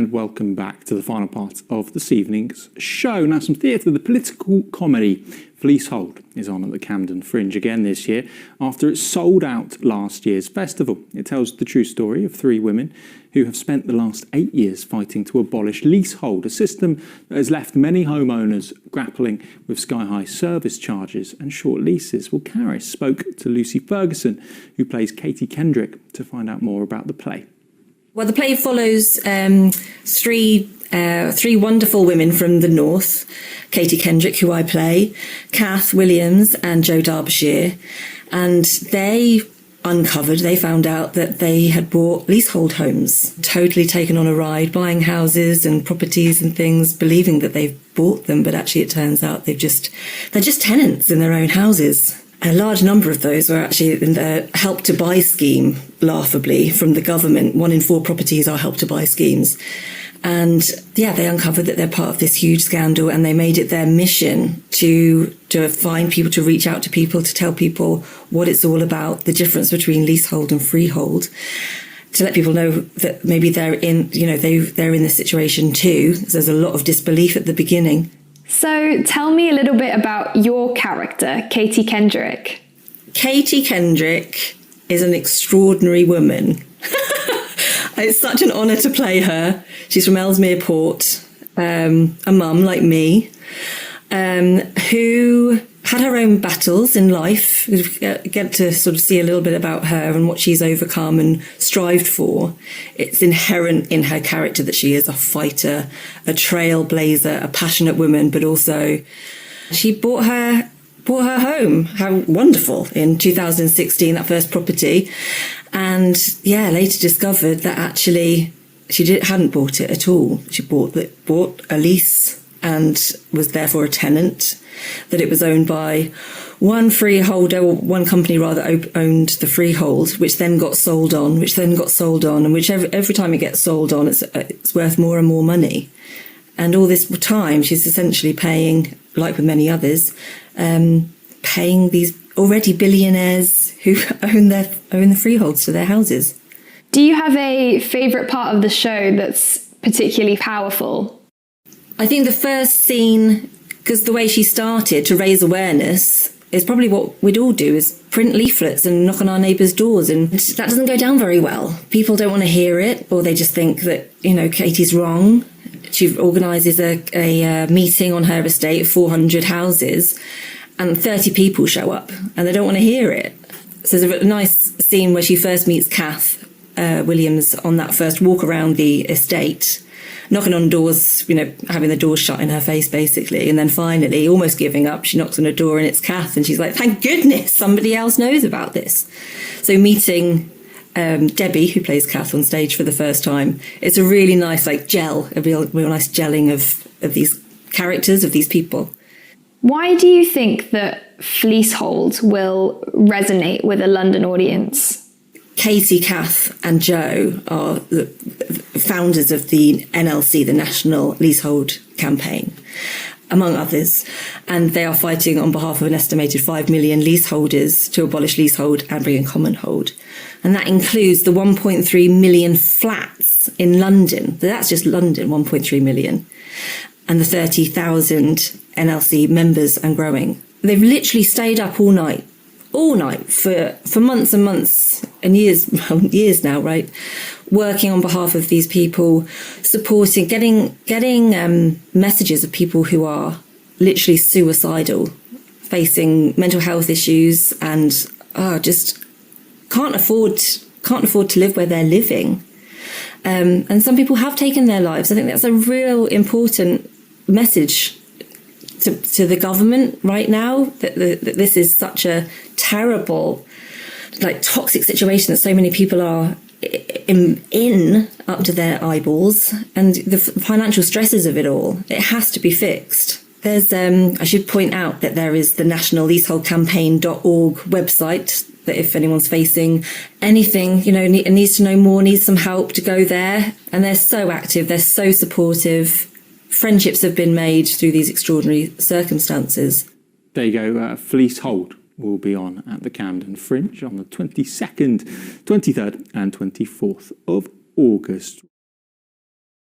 and welcome back to the final part of this evening's show. Now, some theatre. The political comedy Fleecehold is on at the Camden Fringe again this year after it sold out last year's festival. It tells the true story of three women who have spent the last 8 years fighting to abolish leasehold, a system that has left many homeowners grappling with sky-high service charges and short leases. Well, Karis spoke to Lucy Ferguson, who plays Katie Kendrick, to find out more about the play. Well, the play follows three wonderful women from the north: Katie Kendrick, who I play, Kath Williams and Jo Derbyshire, and they found out that they had bought leasehold homes, totally taken on a ride, buying houses and properties and things, believing that they've bought them, but actually it turns out they're just tenants in their own houses. A large number of those were actually in the Help to Buy scheme, laughably, from the government. 1 in 4 properties are Help to Buy schemes. And yeah, they uncovered that they're part of this huge scandal, and they made it their mission to find people, to reach out to people, to tell people what it's all about, the difference between leasehold and freehold, to let people know that maybe they're in this situation too. There's a lot of disbelief at the beginning. So tell me a little bit about your character, Katie Kendrick. Katie Kendrick is an extraordinary woman. It's such an honour to play her. She's from Ellesmere Port, a mum like me, who had her own battles in life. We get to sort of see a little bit about her and what she's overcome and strived for. It's inherent in her character that she is a fighter, a trailblazer, a passionate woman, but also she bought her home. How wonderful, in 2016, that first property. And yeah, later discovered that actually hadn't bought it at all. She bought a lease and was therefore a tenant, that it was owned by one freeholder, or one company rather, owned the freehold, which then got sold on, and which every time it gets sold on, it's worth more and more money. And all this time, she's essentially paying, like with many others, paying these already billionaires who own the freeholds to their houses. Do you have a favourite part of the show that's particularly powerful? I think the first scene, because the way she started to raise awareness, is probably what we'd all do, is print leaflets and knock on our neighbours' doors, and that doesn't go down very well. People don't want to hear it, or they just think that, Katie's wrong. She organises a meeting on her estate, 400 houses, and 30 people show up, and they don't want to hear it. So there's a nice scene where she first meets Kath Williams on that first walk around the estate, knocking on doors, having the doors shut in her face, basically. And then finally, almost giving up, she knocks on a door and it's Kath. And she's like, thank goodness somebody else knows about this. So meeting Debbie, who plays Kath, on stage for the first time, it's a really nice, a real nice gelling of these characters, of these people. Why do you think that Fleecehold will resonate with a London audience? Katie, Kath and Jo are the founders of the NLC, the National Leasehold Campaign, among others, and they are fighting on behalf of an estimated 5 million leaseholders to abolish leasehold and bring in common hold. And that includes the 1.3 million flats in London. That's just London, 1.3 million. And the 30,000 NLC members and growing. They've literally stayed up all night for months and months and years now, right? Working on behalf of these people, supporting, getting messages of people who are literally suicidal, facing mental health issues, and just can't afford to live where they're living. And some people have taken their lives. I think that's a real important message to the government right now, that this is such a terrible, toxic situation that so many people are in up to their eyeballs, and the financial stresses of it all. It has to be fixed. There's I should point out that there is the National Leasehold Campaign.org website, that if anyone's facing anything, needs to know more, needs some help, to go there. And they're so active, they're so supportive. Friendships have been made through these extraordinary circumstances. There you go. Fleecehold will be on at the Camden Fringe on the 22nd, 23rd and 24th of August.